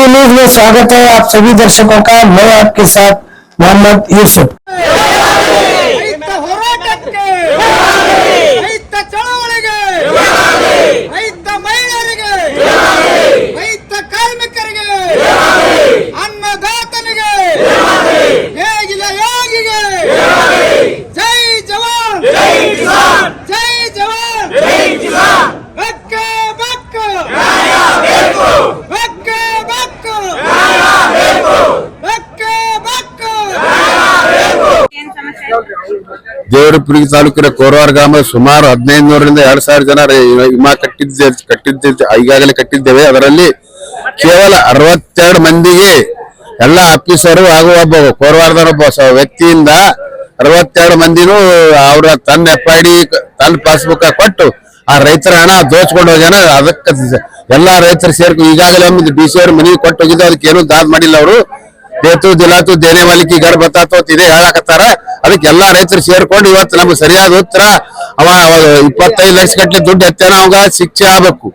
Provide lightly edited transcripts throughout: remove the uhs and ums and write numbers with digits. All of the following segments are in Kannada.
न्यूज में स्वागत है आप सभी दर्शकों का। मैं आपके साथ मोहम्मद यूसुफ। ದೇವರಪುರಿ ತಾಲೂಕಿನ ಕೋರವಾರ ಗ್ರಾಮ ಸುಮಾರು 1500ರಿಂದ 2000 ಜನ ವಿಮಾ ಈಗಾಗಲೇ ಕಟ್ಟಿದ್ದೇವೆ. ಅದರಲ್ಲಿ ಕೇವಲ 62 ಮಂದಿಗೆ ಎಲ್ಲ ಆಫೀಸರು ಹಾಗೂ ಒಬ್ಬ ಕೋರವಾರದೊಬ್ಬ ವ್ಯಕ್ತಿಯಿಂದ 62 ಮಂದಿನೂ ಅವರ ತನ್ನ FID ತನ್ನ ಪಾಸ್ಬುಕ್ ಕೊಟ್ಟು ಆ ರೈತರ ಹಣ ದೋಚ್ಕೊಂಡು ಹೋಗ್ಯಾನ. ಅದಕ್ಕೆ ಎಲ್ಲಾ ರೈತರು ಸೇರ್ಕೊಂಡು ಈಗಾಗಲೇ ಒಂದು DC ಅವ್ರ ಮನೆಗೆ ಕೊಟ್ಟು ಹೋಗಿದ್ದು, ಅದಕ್ಕೆ ಏನು ದಾದ್ ಮಾಡಿಲ್ಲ. ಅವರು ದೇತು ದಿಲಾತು ದೇನೆ ಮಾಲಿಕಿ ಗರ್ ಬತ್ತಾತು ಇದೇ ಹೇಳಕತ್ತಾರ. ಅದಕ್ಕೆ ಎಲ್ಲಾ ರೈತರು ಸೇರ್ಕೊಂಡು ಇವತ್ತು ನಮ್ಗೆ ಸರಿಯಾದ ಉತ್ತರ, ಅವ 25 ಲಕ್ಷ ಗಟ್ಟಲೆ ದುಡ್ಡು ಎತ್ತಾನ, ಅವಾಗ ಶಿಕ್ಷೆ ಆಗ್ಬೇಕು,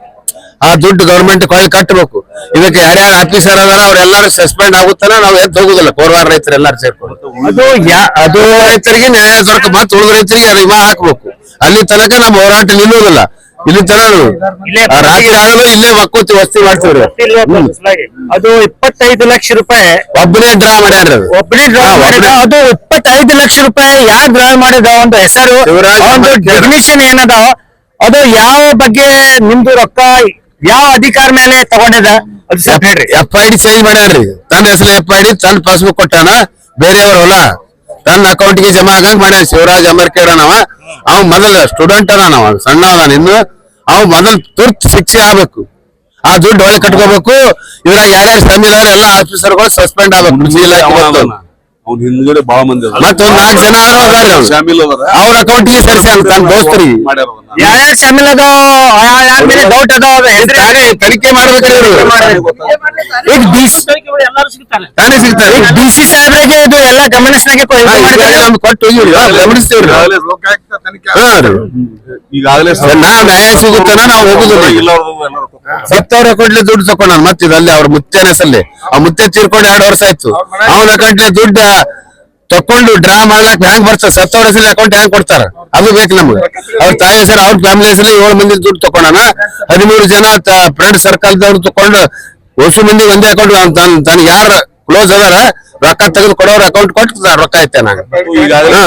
ಆ ದುಡ್ಡು ಗವರ್ಮೆಂಟ್ ಕೊಳ್ಳಿ ಕಟ್ಟಬೇಕು. ಇದಕ್ಕೆ ಯಾರ್ಯಾರ ಆಫೀಸರ್ ಅದಾರ ಅವ್ರೆಲ್ಲಾರು ಸಸ್ಪೆಂಡ್ ಆಗುತ್ತಾನ. ನಾವು ಎದ್ದು ಹೋಗುದಿಲ್ಲ, ಕೋರವಾರ ರೈತರು ಎಲ್ಲಾರು ಸೇರ್ಕೊಂಡು ಅದು ರೈತರಿಗೆ ನ್ಯಾಯ ದೊರಕ ಮತ್ತು ಉಳಿದ ರೈತರಿಗೆ ವಿಮಾ ಹಾಕ್ಬೇಕು. ಅಲ್ಲಿ ತನಕ ನಮ್ಮ ಹೋರಾಟ ನಿಲ್ಲುವುದಿಲ್ಲ. ಇಲ್ಲಿ ತರ ರಾತ್ರಿ ಆಗಲು ಇಲ್ಲೇ ಒಕ್ಕೂತಿ ವಸ್ತಿ ಮಾಡ್ತೀವ್ರಿ. ಅದು 25 ಲಕ್ಷ ರೂಪಾಯಿ ಒಬ್ಬನೇ ಡ್ರಾ ಮಾಡ್ಯಾರ. ಅದು 25 ಲಕ್ಷ ರೂಪಾಯಿ ಯಾರು ಡ್ರಾ ಮಾಡಿದ ಒಂದು ಹೆಸರು, ಒಂದು ಡೆಫಿನಿಷನ್ ಏನದ, ಅದು ಯಾವ ಬಗ್ಗೆ ನಿಮ್ದು ರೊಕ್ಕ ಯಾವ ಅಧಿಕಾರ ಮೇಲೆ ತಗೊಂಡಿದ ಅದು ಸ್ವಲ್ಪ ಹೇಳ್ರಿ. FID ಚೇಂಜ್ ಮಾಡ್ಯಾರ್ರಿ. ತನ್ನ ಹೆಸರು FID ತನ್ನ ಪಾಸ್ಬುಕ್ ಕೊಟ್ಟಾನ, ಬೇರೆಯವ್ರ ಹೊಲ ತನ್ನ ಅಕೌಂಟ್ಗೆ ಜಮಾ ಆಗಂಗ್ ಮಾಡ್ಯಾರ. ಶಿವರಾಜ್ ಅಮರ್ಕೇರ್ ಅವ ಮೊದಲ ಸ್ಟೂಡೆಂಟ್ ಅದಾನವ, ಸಣ್ಣ ಅದಾನ ಇನ್ನು. ಅವ್ ಮೊದಲು ತುರ್ತು ಶಿಕ್ಷೆ ಆಗ್ಬೇಕು, ಆ ದುಡ್ಡು ಹೊಳೆ ಕಟ್ಕೋಬೇಕು. ಇದ್ರಾಗ ಯಾರ್ಯಾರು ಶಾಮೀಲ್ ಎಲ್ಲ ಆಫೀಸರ್ಗಳು ಸಸ್ಪೆಂಡ್ ಆಗ್ಬೇಕು. ಕೃಷಿ ಇಲಾಖೆ ಹಿಂದ್ಗಡೆ ಬಾಳ ಮಂದಿ ಮತ್ತೊಂದ್ 4 ಜನ ಅವ್ರ ಅಕೌಂಟ್ಗೆ ಸೇರಿಸಿ ತನ್ನ ದೋಸ್ತರಿಗೆ ಯಾರ್ಯಾರು ಶಾಮಿಲ್ ಅದಾವ, ಯಾರ ಮೇಲೆ ಡೌಟ್ ಅದಾವ ತನಿಖೆ ಮಾಡ್ಬೇಕಾದ್ರೆ ಈಗ DC ಸಾಹೇಬ್ರಿಗೆ ಇದು ಎಲ್ಲ ಗಮನಿಸಿನಾಗೆ ಕೊಟ್ಟು ಹೋಗಿವ್ರಿ, ಗಮನಿಸ್ತೀವ್ರಿ. ಈಗಾಗಲೇ ನಾವ್ ನ್ಯಾಯ ಸಿಗುತ್ತಾನ ನಾವು ಹೋಗುದಿಲ್ಲ. ಸತ್ತವ್ರ ಅಕೌಂಟ್ಲಿ ದುಡ್ಡು ತಕೊಂಡ ಮತ್ತಿದ ಅಲ್ಲಿ ಅವ್ರ ಮುತ್ತೇನ ಹೆಸರಲ್ಲಿ, ಆ ಮುತ್ತೆ ತೀರ್ಕೊಂಡು 2 ವರ್ಷ ಆಯ್ತು. ಅವನ ಅಕೌಂಟ್ಲಿ ದುಡ್ಡು ತಕೊಂಡು ಡ್ರಾ ಮಾಡ್ಲಾಕ್ ಹೆಂಗ್ ಬರ್ತದೆ, ಸತ್ತವ್ರ ಹೆಸರಲ್ಲಿ ಅಕೌಂಟ್ ಹೆಂಗ್ ಕೊಡ್ತಾರ ಅದು ಬೇಕು ನಮ್ಗೆ. ಅವ್ರ ತಾಯಿ ಹೆಸರು ಅವ್ರ ಫ್ಯಾಮಿಲಿ ಹೆಸರಲ್ಲಿ 7 ಮಂದಿ ದುಡ್ಡು ತಕೊಂಡಾನ. 13 ಜನ ಫ್ರೆಂಡ್ ಸರ್ಕಲ್ದವ್ರು ತಕೊಂಡು ಹೊಸ ಮಂದಿ ಒಂದೇ ಅಕೌಂಟ್ ತನ್ ಯಾರ ಕ್ಲೋಸ್ ಅದಾರ ರೊಕ್ಕ ತೆಗೆದು ಕೊಡೋರ್ ಅಕೌಂಟ್ ಕೊಟ್ಟು ರೊಕ್ಕ ಐತೆ ನಾನು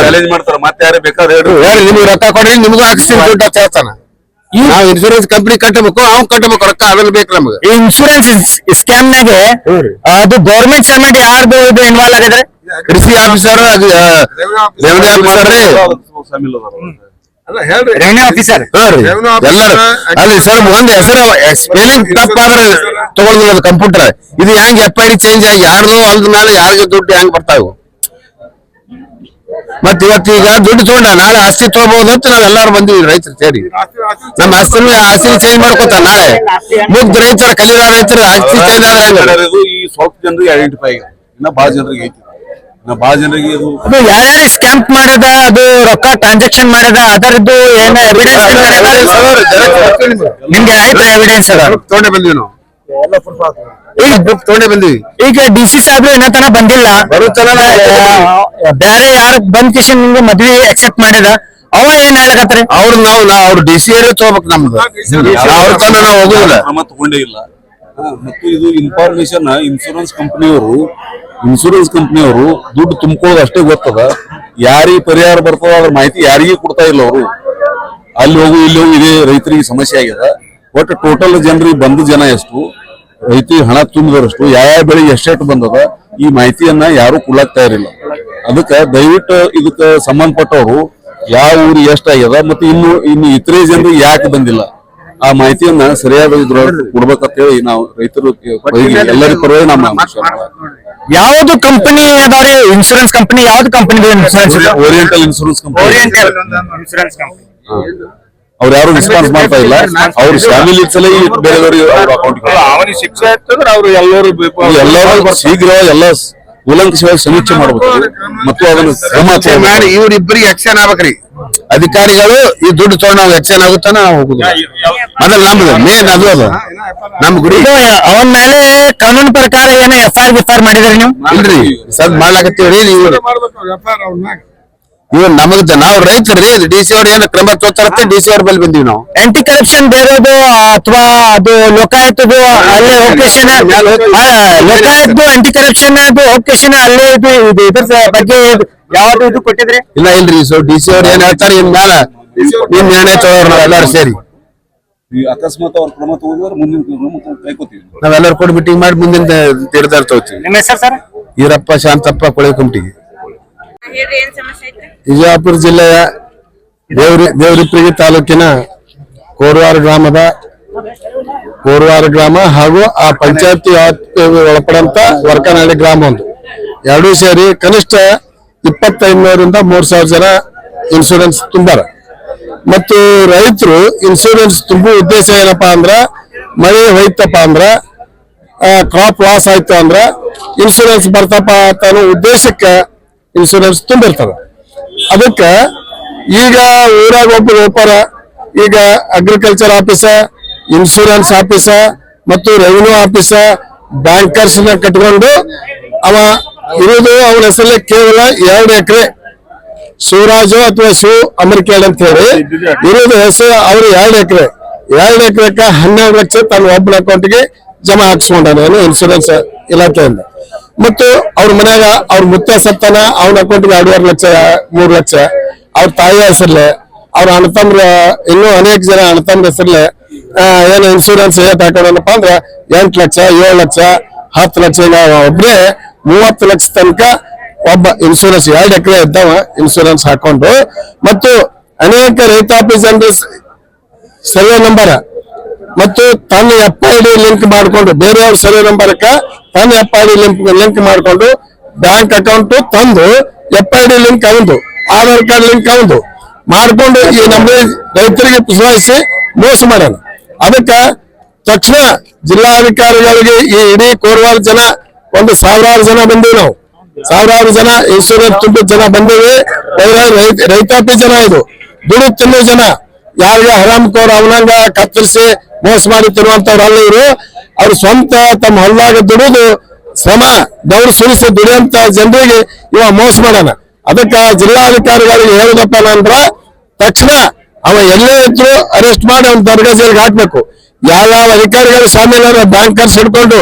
ಚಾಲೆಂಜ್ ಮಾಡ್ತಾರ. ಮತ್ತೆ ಯಾರೇ ಬೇಕಾದ್ರೆ ಹೇಳಿ, ನಿಮ್ಗೆ ರೊಕ್ಕ ಕೊಡ್ರಿ ನಿಮ್ಗೂ ಹಾಕ್ಸ್ತೀನಿ ದುಡ್ಡು ಅಂತ ಹೇಳ್ತಾನ. ನಾವ್ ಇನ್ಶೂರೆನ್ಸ್ ಕಂಪ್ನಿ ಕಟ್ಟಬೇಕು, ಅವ್ನ್ ಕಟ್ಟಬೇಕು ರೊಕ್ಕ, ಅದ್ರಲ್ಲಿ ಬೇಕು ನಮ್ಗೆ. ಇನ್ಶೂರೆನ್ಸ್ ಸ್ಕ್ಯಾಮ್ ನಾಗೆ ಅದು ಗೌರ್ಮೆಂಟ್ ಸಮೇತ ಯಾರ್ದು ಇದು ಇನ್ವಾಲ್ವ್ ಆಗಿದ್ರೆ ಕೃಷಿ officer, revenue officer, revenue officer ಎಲ್ಲರೂ ಅಲ್ಲಿ ಸರ್ ಒಂದ್ ಹೆಸರು ಸ್ಪೆಲ್ಲಿಂಗ್ ತಪ್ಪಾದ್ರೆ ತಗೊಳ್ದಿಲ್ಲ ಕಂಪ್ಯೂಟರ್. ಇದು ಹೆಂಗ್ FID ಚೇಂಜ್ ಆಗಿ ಯಾರ್ದು ಅಲ್ದ ಮೇಲೆ ಯಾರಿಗೆ ದುಡ್ಡು ಹೆಂಗ್ ಬರ್ತಾವ. ಮತ್ ಇವತ್ತೀಗ ದುಡ್ಡು ತಗೊಂಡ ನಾಳೆ ಆಸ್ತಿ ತಗೋಬಹುದು ಅಂತ ನಾವ್ ಎಲ್ಲಾರು ಬಂದಿವಿ ರೈತರು ಸೇರಿ. ನಮ್ಮ ಆಸ್ತಿ ಚೇಂಜ್ ಮಾಡ್ಕೊತ ನಾಳೆ ಮುಗ್ಧ ರೈತರ ಕಲಿಯುವ ರೈತರ ಆಸ್ತಿ ಚೇಂಜ್ ಈ ಸ್ವಲ್ಪ ಜನರಿಗೆ ಐಡೆಂಟಿಫೈ ಆಗಿದೆ, ಇನ್ನ ಬಾಳ ಜನರಿಗೆ ಐತಿ. ಬಾಳ ಜನರಿಗೆ ಇದು ಯಾರ್ಯಾರು ಸ್ಕ್ಯಾಮ್ ಮಾಡದ, ಅದು ರೊಕ್ಕ ಟ್ರಾನ್ಸಾಕ್ಷನ್ ಮಾಡದ, ಅದರದ್ದು ಏನ ಎವಿಡೆನ್ಸ್ ನಿಮ್ಗೆ ಆಯ್ತು ಎವಿಡೆನ್ಸ್ ಅದ ತಗೊಂಡೆ ಬಂದಿವಿ ನಾವು, ಈಗ ತಗೊಂಡೆ ಬಂದಿವಿ. ಈಗ DC ಸಾಹೇಬ್ರು ಏನಂತಾನ ಬಂದಿಲ್ಲ, ಬೇರೆ ಯಾರು ಬಂದ್ ಕಿಶನ್ ನಿಮ್ಗೆ ಮದ್ವಿ ಅಕ್ಸೆಪ್ಟ್ ಮಾಡಿದ ಅವ ಏನ್ ಹೇಳಕತ್ರಿ? ಅವ್ರು DC ಅವರೇ ತಗೋಬೇಕು ನಮ್ದು, ಅವ್ರ ತನ ನಾವು ಹೋಗುದಿಲ್ಲ. ಕ್ರಮ ತಗೊಂಡೇ ಇಲ್ಲ. ಮತ್ತು ಇದು ಇನ್ಫಾರ್ಮೇಶನ್ ಇನ್ಶೂರೆನ್ಸ್ ಕಂಪನಿಯವರು ದುಡ್ಡು ತುಂಬ್ಕೊಳ್ಳೋದು ಅಷ್ಟೇ ಗೊತ್ತದ. ಯಾರಿಗೆ ಪರಿಹಾರ ಬರ್ತದ ಅದ್ರ ಮಾಹಿತಿ ಯಾರಿಗೂ ಕೊಡ್ತಾ ಇಲ್ಲ ಅವರು. ಅಲ್ಲಿ ಹೋಗು ಇಲ್ಲಿ ಹೋಗಿ ಇದೇ ರೈತರಿಗೆ ಸಮಸ್ಯೆ ಆಗ್ಯದ. ಒಟ್ಟು ಟೋಟಲ್ ಜನರಿಗೆ ಬಂದ ಜನ ಎಷ್ಟು, ರೈತರಿಗೆ ಹಣ ತುಂಬಿದರಷ್ಟು, ಯಾವ ಬೆಳೆಗೆ ಎಷ್ಟೆಷ್ಟು ಬಂದದ ಈ ಮಾಹಿತಿಯನ್ನ ಯಾರು ಕೊಡ್ಲಾಕ್ ತಯಾರಿಲ್ಲ. ಅದಕ್ಕೆ ದಯವಿಟ್ಟು ಇದಕ್ಕೆ ಸಂಬಂಧಪಟ್ಟವರು ಯಾವ ಊರು ಎಷ್ಟಾಗ್ಯದ ಮತ್ತೆ ಇನ್ನು ಇತರೆ ಜನರಿಗೆ ಯಾಕೆ ಬಂದಿಲ್ಲ ಆ ಮಾಹಿತಿಯನ್ನ ಸರಿಯಾದ ಕೊಡ್ಬೇಕಂತ ಹೇಳಿ ನಾವು ರೈತರು ಎಲ್ಲರ ಪರವಾಗಿ ನಮ್ಮ ಯಾವ್ದು ಕಂಪನಿ ಅದಾವ್ರಿ ಇನ್ಶೂರೆನ್ಸ್ ಕಂಪನಿ? ಯಾವ್ದು company insurance? Oriental insurance company. ಅವ್ರು ಯಾರು ರೆಸ್ಪಾನ್ಸ್ ಮಾಡ್ತಾ ಇಲ್ಲ. ಅವ್ರ ಫ್ಯಾಮಿಲಿ ಸಲ ಬೇರೆದವ್ರಿಗೆ ಅಕೌಂಟ್ ಅವನಿಗೆ ಶಿಕ್ಷೆ ಆಗ್ತಂದ್ರೆ ಅವ್ರು ಎಲ್ಲರೂ ಶೀಘ್ರ ಎಲ್ಲ ಕೂಲಂಕಷವಾಗಿ ಸಮೀಕ್ಷೆ ಮಾಡ್ಬೇಕು ಮತ್ತು ಅದನ್ನು ಕ್ರಮ ಮಾಡಿ ಇವ್ರಿಬ್ಬರಿಗೆ ಆಕ್ಷನ್ ಆಗ್ಬೇಕ್ರಿ. ಅಧಿಕಾರಿಗಳು ಈ ದುಡ್ಡು ತಗೊಂಡು ನಾವು ಆಕ್ಷನ್ ಆಗುತ್ತಾನ ನಾವು ಹೋಗುದು. ಅದ್ರ ನಮ್ದು ಮೇನ್ ಅದು ನಮ್ ಗುಡಿ ಇದು ಅವನ ಮೇಲೆ ಕಾನೂನು ಪ್ರಕಾರ ಏನೋ ಎಫ್ಐಆರ್ ಮಾಡಿದ್ರಿ ನೀವು? ಇಲ್ರಿ ಸದ್ ಮಾಡ್ಲಾಕತ್ತೀವ್ರಿ. ಇವ್ ನಮಗ್ ನಾವು ರೈತರಿ DC ಅವ್ರ ಏನ್ ಕ್ರಮ ತೋತಾರತ್ತೆ DC ಅವ್ರ ಬಲ್ಲಿ ಬಂದೀವಿ ನಾವು. ಆಂಟಿ ಕರಪ್ಷನ್ ಬೇರೋದು ಅಥವಾ ಅದು ಲೋಕಾಯುಕ್ತದು ಅಲ್ಲೇ ಹೋಗ್ಕೇಶನ್ ಲೋಕಾಯುಕ್ತ ಆಂಟಿ ಕರಪ್ಷನ್ ಅದು ಹೋಗ್ಕೇಶನ್ ಅಲ್ಲೇ ಇದು ಇದ್ರ ಬಗ್ಗೆ ಯಾವ್ದು ಇದು ಕೊಟ್ಟಿದ್ರಿ? ಇಲ್ಲ ಇಲ್ರಿ ಸೊ DC ಅವ್ರ ಏನ್ ಹೇಳ್ತಾರೆ ಇನ್ ಮ್ಯಾಲ ನಿಮ್ ನಿರ್ಣಯ ತಗೋರ್ ನಾವ್ ಎಲ್ಲಾರು ಸೇರಿ ಈ ಅಕಸ್ಮಾತ್ ಅವ್ರ ಕ್ರಮ ತಗೊಂಡ್ರೆ ಮುಂದಿನ ಕ್ರಮ ಕೈಕೋತೀವಿ. ನಾವೆಲ್ಲರೂ ಕೂಡ ಮೀಟಿಂಗ್ ಮಾಡಿ ಮುಂದಿನ ತೀರ್ಮಾನ ತಗೋತೀವಿ. ನಿಮ್ಮ ಹೆಸರು ಸರ್? ಈರಪ್ಪ ಶಾಂತಪ್ಪ ಕೊಳೆಕುಂಟಿಗೆ, ಹೇಳ್ರಿ ಏನ್ ಸಮಸ್ಯೆ ಐತ್ರಿ? ವಿಜಯಪುರ ಜಿಲ್ಲೆಯ ದೇವರಿಪ್ರಿಗಿ ತಾಲೂಕಿನ ಕೋರವಾರ ಗ್ರಾಮ ಹಾಗೂ ಆ ಪಂಚಾಯತಿ ಒಳಪಡಂತ ವರ್ಕನಹಳ್ಳಿ ಗ್ರಾಮ ಒಂದು ಎರಡೂ ಸೇರಿ ಕನಿಷ್ಠ 2500ರಿಂದ 3000 ಜನ ಇನ್ಶೂರೆನ್ಸ್ ತುಂಬಾರ. ಮತ್ತು ರೈತರು ಇನ್ಶೂರೆನ್ಸ್ ತುಂಬುವ ಉದ್ದೇಶ ಏನಪ್ಪಾ ಅಂದ್ರ ಮಳೆ ಹೋಯ್ತಪ್ಪ ಅಂದ್ರ ಕ್ರಾಪ್ ಲಾಸ್ ಆಯ್ತು ಅಂದ್ರ ಇನ್ಶೂರೆನ್ಸ್ ಬರ್ತಪ್ಪ ಅನ್ನೋ ಉದ್ದೇಶಕ್ಕೆ ಇನ್ಶೂರೆನ್ಸ್ ತುಂಬಿರ್ತಾರ. ಅದಕ್ಕ ಈಗ ಊರಾಗ ಒಬ್ಬರ ಈಗ ಅಗ್ರಿಕಲ್ಚರ್ ಆಫೀಸರ್, ಇನ್ಶೂರೆನ್ಸ್ ಆಫೀಸರ್ ಮತ್ತು ರೆವಿನ್ಯೂ ಆಫೀಸರ್, ಬ್ಯಾಂಕರ್ಸ್ ನ ಕಟ್ಕೊಂಡು ಅವ ಇರುವುದು ಅವನ ಹೆಸರಲ್ಲಿ ಕೇವಲ 2 ಎಕರೆ ಶಿವರಾಜು ಅಥವಾ ಶಿವ ಅಮರ್ಕೇಡ್ ಅಂತ ಹೇಳಿ ಇರೋದು ಹೆಸರು ಅವ್ರು 2 ಎಕರೆ 2 ಎಕರೆಕ 12 ಲಕ್ಷ ತನ್ನ ಒಬ್ಬನ ಅಕೌಂಟ್ಗೆ ಜಮಾ ಹಾಕ್ಸ್ಕೊಂಡಾನೆ ಇನ್ಶೂರೆನ್ಸ್ ಇಲಾಖೆಯಿಂದ. ಮತ್ತು ಅವ್ರ ಮನ್ಯಾಗ ಅವ್ರ ಮುತ್ತ ಸತ್ತಾನ, ಅವನ ಅಕೌಂಟ್ಗೆ 2.5 ಲಕ್ಷ 3 ಲಕ್ಷ, ಅವ್ರ ತಾಯಿ ಹೆಸರ್ಲೆ, ಅವ್ರ ಅಣ್ಣತಮ್ರ ಇನ್ನೂ ಅನೇಕ ಜನ ಅಣ್ಣತಮ್ರ ಹೆಸರ್ಲೆ ಏನು ಇನ್ಶೂರೆನ್ಸ್ ಏಟ್ ಹಾಕೋಣಪ್ಪ ಅಂದ್ರ 8 ಲಕ್ಷ 7 ಲಕ್ಷ 10 ಲಕ್ಷ ಒಬ್ರೇ 30 ಲಕ್ಷ ತನಕ ಒಬ್ಬ ಇನ್ಶೂರೆನ್ಸ್ 2 ಎಕರೆ ಇದ್ದವ ಇನ್ಶೂರೆನ್ಸ್ ಹಾಕೊಂಡು. ಮತ್ತು ಅನೇಕ ರೈತಾಪಿ ಜನರು ಸರ್ವೆ ನಂಬರ್ ಮತ್ತು ತನ್ನ FID ಲಿಂಕ್ ಮಾಡಿಕೊಂಡು ಬೇರೆಯವ್ರ ಸರ್ವೆ ನಂಬರ್ಕ ತನ್ನ FID ಲಿಂಕ್ ಮಾಡಿಕೊಂಡು ಬ್ಯಾಂಕ್ ಅಕೌಂಟ್ ತಂದು FID ಲಿಂಕ್ ಅವಂದು, ಆಧಾರ್ ಕಾರ್ಡ್ ಲಿಂಕ್ ಅವಂದು ಮಾಡ್ಕೊಂಡು ಈ ನಮ್ಮ ರೈತರಿಗೆ ಪುಸಲಾಯಿಸಿ ಮೋಸ ಮಾಡೋಣ. ಅದಕ್ಕ ತಕ್ಷಣ ಜಿಲ್ಲಾಧಿಕಾರಿಗಳಿಗೆ ಈ ಇಡೀ ಕೋರವಾರ ಜನ ಒಂದು 1000 ಜನ ಬಂದೀವಿ ನಾವು, 1000 ಜನ ಇನ್ಶೂರೆನ್ಸ್ ತುಂಬಿದ ಜನ ಬಂದೇವಿ. ರೈತಾಪಿ ಜನ ಇದು ದುಡು ತಿನ್ನೋ ಜನ, ಯಾರಿಗೆ ಹರಾಮ್ಕೋರ್ ಅವನಂಗ ಕತ್ತರಿಸಿ ಮೋಸ ಮಾಡಿ ತಿನ್ನುವಂತವ್ರು ಅಲ್ಲ ಇವರು. ಅವ್ರು ಸ್ವಂತ ತಮ್ಮ ಹೊಲದಾಗ ದುಡಿದು ಶ್ರಮ ದೌಡ್ ಸುರಿಸಿ ದುಡಿಯಂತ ಜನರಿಗೆ ಇವ ಮೋಸ ಮಾಡೋಣ. ಅದಕ್ಕ ಜಿಲ್ಲಾಧಿಕಾರಿಗಳಿಗೆ ಹೇಳುದಪ್ಪ ಅಂದ್ರ ತಕ್ಷಣ ಅವ ಎಲ್ಲೇ ಇದ್ರು ಅರೆಸ್ಟ್ ಮಾಡಿ ಅವ್ನ ದರ್ಗಾ ಜೈಲ್ಗೆ ಹಾಕ್ಬೇಕು. ಯಾವ ಅಧಿಕಾರಿಗಳು ಶಾಮೀಲ ಬ್ಯಾಂಕರ್ಸ್ ಹಿಡ್ಕೊಂಡು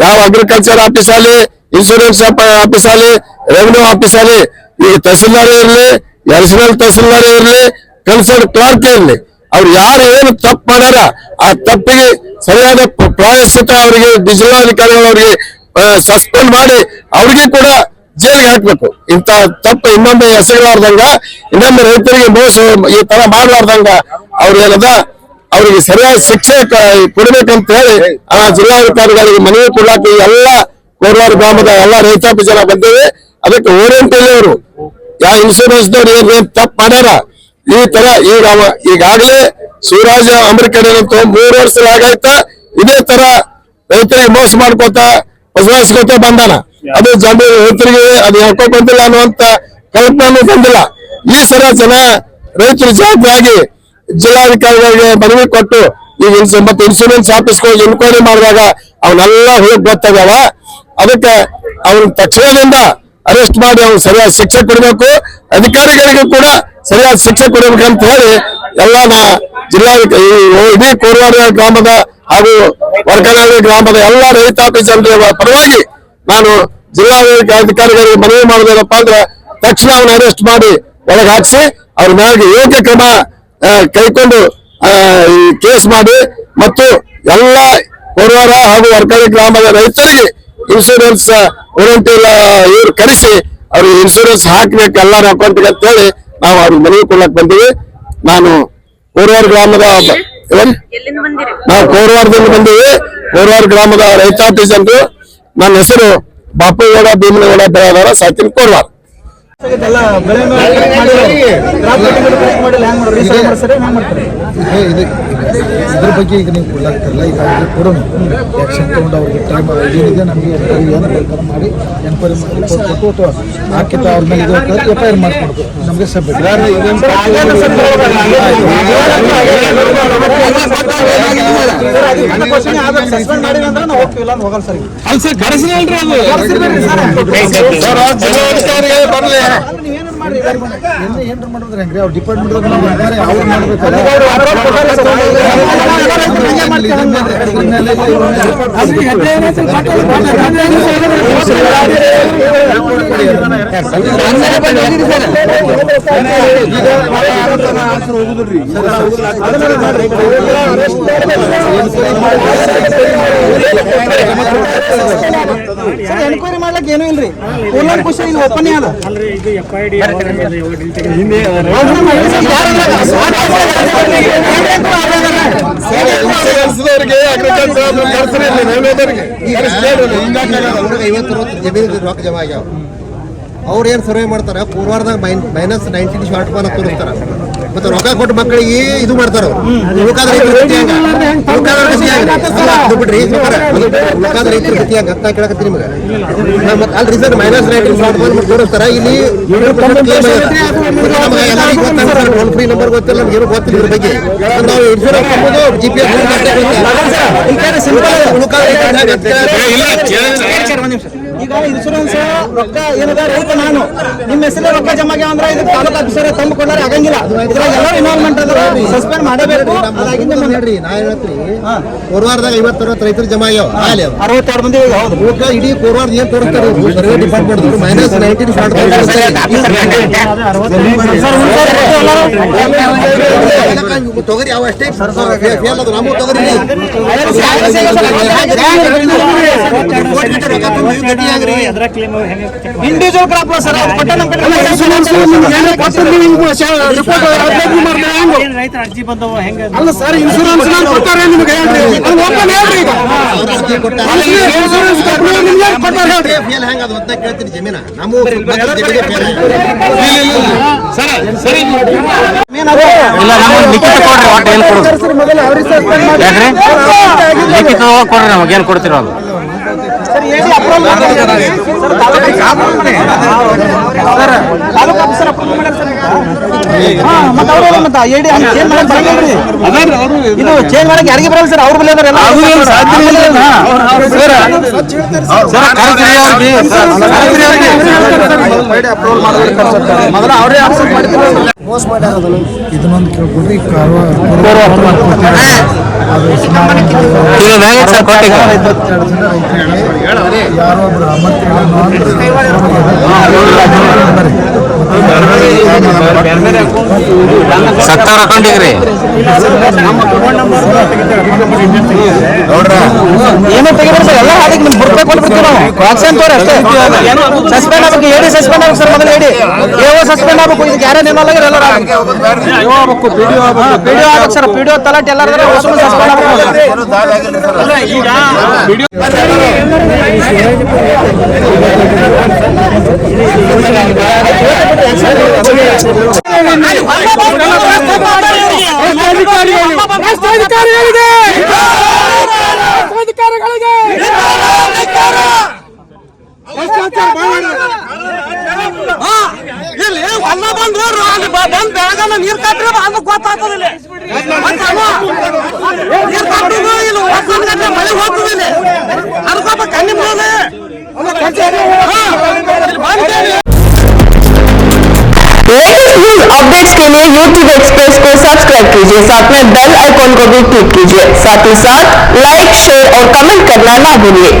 ಯಾವ ಅಗ್ರಿಕಲ್ಚರ್ ಆಫೀಸ್ ಅಲ್ಲಿ, ಇನ್ಶೂರೆನ್ಸ್ ಆಫೀಸ್ ಅಲ್ಲಿ, ರೆವಿನ್ಯೂ ಆಫೀಸ್ ಅಲ್ಲಿ, ಈಗ ತಹಸೀಲ್ದಾರ್ ಇರ್ಲಿ, ಅಡಿಷನಲ್ ತಹಸೀಲ್ದಾರ್ ಇರ್ಲಿ, ಕನ್ಸರ್ನ್ ಕ್ಲಾರ್ಕ್ ಇರ್ಲಿ, ಅವ್ರು ಯಾರು ಏನು ತಪ್ಪು ಮಾಡ್ಯಾರ ಆ ತಪ್ಪಿಗೆ ಸರಿಯಾದ ಪ್ರಾಯಶ್ಚಿತ ಅವರಿಗೆ ಜಿಲ್ಲಾಧಿಕಾರಿಗಳು ಅವರಿಗೆ ಸಸ್ಪೆಂಡ್ ಮಾಡಿ ಅವ್ರಿಗೆ ಕೂಡ ಜೈಲಿಗೆ ಹಾಕ್ಬೇಕು. ಇಂತ ತಪ್ಪು ಇನ್ನೊಮ್ಮೆ ಎಸಗಲಾರ್ದಂಗ, ಇನ್ನೊಮ್ಮೆ ರೈತರಿಗೆ ಮೋಸ ಈ ತರ ಮಾಡ್ಲಾರ್ದಂಗ ಅವ್ರೇನದ ಅವ್ರಿಗೆ ಸರಿಯಾದ ಶಿಕ್ಷೆ ಕೊಡ್ಬೇಕಂತ ಹೇಳಿ ಆ ಜಿಲ್ಲಾಧಿಕಾರಿಗಳಿಗೆ ಮನವಿ ಕೊಡ್ಲಾಕ ಎಲ್ಲ ಕೋರವಾರ ಗ್ರಾಮದ ಎಲ್ಲ ರೈತಾಪಿ ಜನ ಬಂದೇವೆ. ಅದಕ್ಕೆ ಓರಿಯಂಟಲ್ಲಿ ಅವರು ಯಾವ ಇನ್ಶೂರೆನ್ಸ್ ದವ್ರು ಏನ್ ತಪ್ಪು ಮಾಡ್ಯಾರ ಈ ತರ ಈಗಾಗಲೇ ಶಿವರಾಜ ಅಮರ್ಕೇಡಂತೂ 3 ವರ್ಷ ಆಗಾಯ್ತ ಇದೇ ತರ ರೈತರಿಗೆ ಮೋಸ ಮಾಡ್ಕೋತ ಬಸವಾಯಿಸ್ಕೋತ ಬಂದಾನ. ಅದು ಜನರು ರೈತರಿಗೆ ಅದು ಯಾಕೋ ಬಂದಿಲ್ಲ ಅನ್ನುವಂತ ಕಲ್ಪನೆ ಬಂದಿಲ್ಲ. ಈ ಸಲ ಜನ ರೈತರು ಜಾಗೃತರಾಗಿ ಜಿಲ್ಲಾಧಿಕಾರಿಗಳಿಗೆ ಮನವಿ ಕೊಟ್ಟು ಈಗ ಮತ್ತೆ ಇನ್ಶೂರೆನ್ಸ್ ಆಫೀಸ್ಗೆ ಹೋಗಿ ಎನ್ಕ್ವೈರಿ ಮಾಡಿದಾಗ ಅವನ್ನೆಲ್ಲ ಹೋಗಿ ಗೊತ್ತಾಗ್ಯಾವ. ಅದಕ್ಕೆ ಅವ್ನ ತಕ್ಷಣದಿಂದ ಅರೆಸ್ಟ್ ಮಾಡಿ ಅವ್ನು ಸರಿಯಾದ ಶಿಕ್ಷೆ ಕೊಡಬೇಕು, ಅಧಿಕಾರಿಗಳಿಗೂ ಕೂಡ ಸರಿಯಾದ ಶಿಕ್ಷೆ ಕೊಡಬೇಕಂತ ಹೇಳಿ ಎಲ್ಲ ಇಡೀ ಕೋರವಾರ ಗ್ರಾಮದ ಹಾಗೂ ವರ್ಕನಹಳ್ಳಿ ಗ್ರಾಮದ ಎಲ್ಲ ರೈತಾಪಿ ಜನರ ಪರವಾಗಿ ನಾನು ಜಿಲ್ಲಾಧಿಕಾರಿಗಳಿಗೆ ಮನವಿ ಮಾಡೋದೇನಪ್ಪ ಅಂದ್ರೆ ತಕ್ಷಣ ಅವನ್ನ ಅರೆಸ್ಟ್ ಮಾಡಿ ಒಳಗೆ ಹಾಕಿಸಿ ಅವ್ರ ಮ್ಯಾಗೆ ಯೋಗ್ಯ ಕ್ರಮ ಕೈಕೊಂಡು ಕೇಸ್ ಮಾಡಿ ಮತ್ತು ಎಲ್ಲ ಕೋರವಾರ ಹಾಗೂ ವರ್ಕನಹಳ್ಳಿ ಗ್ರಾಮದ ರೈತರಿಗೆ ಇನ್ಶೂರೆನ್ಸ್ ವಾರಂಟಿ ಇವ್ರು ಕರೆಸಿ ಅವ್ರಿಗೆ ಇನ್ಶೂರೆನ್ಸ್ ಹಾಕ್ಬೇಕು ಎಲ್ಲರ ಅಕೌಂಟ್ಗೆ ಅಂತ ಹೇಳಿ ನಾವು ಅವ್ರಿಗೆ ಮನವಿ ಕೊಡ್ಲಕ್ ಬಂದೀವಿ. ನಾನು ಕೋರವಾರ ಗ್ರಾಮದ ನಾವು ಕೋರವಾರದಿಂದ ಬಂದೀವಿ. ಕೋರವಾರ ಗ್ರಾಮದ ರೈತಾಪಿ ಜನರು. ನನ್ನ ಹೆಸರು ಬಾಪುಗೌಡ ಭೀಮನಗೌಡ ಬೆಳೆದಾರ ಸಾಕಿನ ಕೋರವಾರ. ಇದ್ರ ಬಗ್ಗೆ ಈಗ ನೀವು ಕೊಡ್ಲಾಗ್ತಿರಲ್ಲ, ಈಗ ಅವ್ರಿಗೆ ಕೊಡೋಣ ಆ್ಯಕ್ಷನ್ ತೊಗೊಂಡು ಅವ್ರಿಗೆ ಟೈಮ್ ಏನಿದೆ ನಮಗೆ ಏನು ಬೇಕಾದ್ರೆ ಮಾಡಿ ಎನ್ಕ್ವೈರಿ ಮಾಡಿ ಕೊಟ್ಬಿಟ್ಟು ಅಥವಾ ಹಾಕಿತ ಅವ್ರ ಮೇಲೆ ಇದು FIR ಮಾಡಿಕೊಡ್ಬೇಕು ನಮಗೆ ಸಬ್ಮಿಟ್ ಸಸ್ಪೆಂಡ್ ಮಾಡಿಲ್ಲ ಅಂದ್ರೆ ನಾವು ಹೋಗ್ತೀವಿಲ್ಲ ಅಂತ ಹೋಗಲ್ಲ ಸರ್. ನೀವೇನು ಮಾಡಿ ಏನ್ರ ಮಾಡಿದ್ರೆ ಹೆಂಗ್ರಿ ಅವ್ರು ಡಿಪಾರ್ಟ್ಮೆಂಟ್ ಅವ್ರು ಎನ್ಕ್ವೈರಿ ಮಾಡ್ಲಿಕ್ಕೆ ಏನೂ ಇಲ್ರಿ. ಪೂರ್ಣ ಖುಷಿ ಇದು ಓಪನ್ ಅದ. ಜಮಾ ಆಗ್ಯಾವ. ಅವ್ರು ಏನ್ ಸರ್ವೆ ಮಾಡ್ತಾರ ಪೂರ್ವಾರದಾಗ -19 ಶಾರ್ಟ್ ಬಾಲ್ ತೋರಿಸ್ತಾರ. ಮತ್ತೆ ರೊಕ್ಕ ಕೊಟ್ಟು ಮಕ್ಕಳಿಗೆ ಇದು ಮಾಡ್ತಾರ. ಉಳ್ಕಾದ ರೈತರ ಗತಿ ಹಂಗ ಅಂತ ಕೇಳಕತ್ತೀನಿ ನಿಮ್ಗೆ. ಅಲ್ರಿ ಸರ್ -19 ಶಾರ್ಟ್ ಬಾಲ್ ತೋರಿಸ್ತಾರ. ಇಲ್ಲಿ ಟೋಲ್ ಫ್ರೀ ನಂಬರ್ ಗೊತ್ತಿಲ್ಲ, ನಮ್ಗೆ ಏನು ಗೊತ್ತಿಲ್ಲ ಇದ್ರ ಬಗ್ಗೆ. ನಾವು ಇನ್ಶೂರೆನ್ಸ್ ಕೊಡ್ಬೋದು, GPS ಈಗ ಇನ್ಶೂರೆನ್ಸ್ ರೊಕ್ಕ ಏನದ ರೈತ ನಾನು ನಿಮ್ಮ ಹೆಸರೇ ರೊಕ್ಕ ಜಮಾ ಆಗ್ಯಾವ ಅಂದ್ರೆ ಇದು ತಾಲೂಕು ಆಫೀಸರ್ ತಂದು ಕೊಡ್ಲಾರ ಆಗಂಗಿಲ್ಲ. ಇದ್ರಾಗ ಎಲ್ಲ ಇನ್ವಾಲ್ವ್ಮೆಂಟ್ ಅದ, ಸಸ್ಪೆಂಡ್ ಮಾಡಬೇಕು. ಹೇಳ್ರಿ ನಾ ಹೇಳ್ತೀನಿ, ಕೋರವಾರದಾಗ 50-60 ರೈತರು ಜಮಾ ಆಗ್ಯಾವ. 62 ಮಂದಿ. ಹೌದು, ಇಡೀ ಕೋರವಾರ ಏನ್ ತೋರಿಸ್ತಾರೆ ಡಿಪಾರ್ಟ್ಮೆಂಟ್ -19 ಶಾರ್ಟ್ ತೊಗರಿ ಅವ ಅಷ್ಟೇ ಫೇಲ್ ಅದು. ನಮಗೂ ತೊಗರಿ ಇಂಡಿವಿಜುವಲ್ ಕ್ರಾಪ್ ಸರ್ ಅಲ್ಲ ಸರ್. ಇನ್ಶೂರೆನ್ಸ್ ಕೊಡ್ತಾರೆ ನಿಮ್ಗೆ ಫೇಲ್ ಹೆಂಗ ಅದು ಅಂತ ಕೇಳ್ತೀನಿ. ಜಮೀನ ನಮಗೂ ನಮಗೇನು ಕೊಡ್ತಿರೋ ತಾಲೂಕು ಆಫೀಸರ್ ಅಪ್ರೂವ್ ಮಾಡ್ಯಾರ ಸರ್. ಮತ್ತೆ ಅವರು ಮತ್ತೆ ಐಡಿ ಚೇಂಜ್ ಮಾಡಕ್ ಬರಂಗಿಲ್ರಿ. ಇದು ಚೇಂಜ್ ಮಾಡಕ್ ಯಾರಿಗೆ ಬರಲ್ಲ ಸರ್. ಅವ್ರ ಬಳಿ ಅದಾರ ಎಲ್ಲ. ಮೋಸ ಮಾಡ್ಯಾರ. ಇದನ್ನೊಂದು ಕೇಳ್ಕೊಡ್ರಿ. ಯಾರೋ ಒಬ್ರು ಸತ್ತಾರ ಅಕೌಂಟಿಗ್ರಿ ಏನೋ ತೆಗಿಬೇಕು ಸರ್. ಎಲ್ಲ ಹಾಡಿಗೆ ನಿಮ್ಗೆ ಬುರ್ಕ ಕೊಟ್ಬಿಡ್ತೀವಿ ನಾವು. ಆಕ್ಷನ್ ತೋರಿ ಅಷ್ಟೇ. ಸಸ್ಪೆಂಡ್ ಆಗ್ಬೇಕು, ಹೇಳಿ ಸಸ್ಪೆಂಡ್ ಆಗ್ಬೇಕು ಸರ್. ಮೊದಲು ಹೇಳಿ ಸಸ್ಪೆಂಡ್ ಆಗ್ಬೇಕು. ಇದಕ್ಕೆ ಯಾರೇ ನಿರ್ಮಲ ಎಲ್ಲರೂ ಆಗ್ಬೇಕು. PDO ಆಗ್ಬೇಕು ಸರ್. PDO ತಲಾಟೆ ಎಲ್ಲರೂ ಸಸ್ಪೆಂಡ್ ಆಗ್ಬೇಕು. ನೀರ್ ಕಟ್ಟ್ರೆ ಗೊತ್ತಾಗ್ತದಿಲ್ಲ. ನೀರ್ ಕಟ್ಟುದು ಮಳೆ ಹೋಗ್ತದಿಲ್ಲ. ಅದಕ್ಕೊಬ್ಬ ಕಣ್ಣಿ लेटेस्ट न्यूज अपडेट्स के लिए YouTube एक्सप्रेस को सब्सक्राइब कीजिए, साथ में बेल आइकॉन को भी क्लिक कीजिए। साथ ही साथ लाइक, शेयर और कमेंट करना ना भूलिए।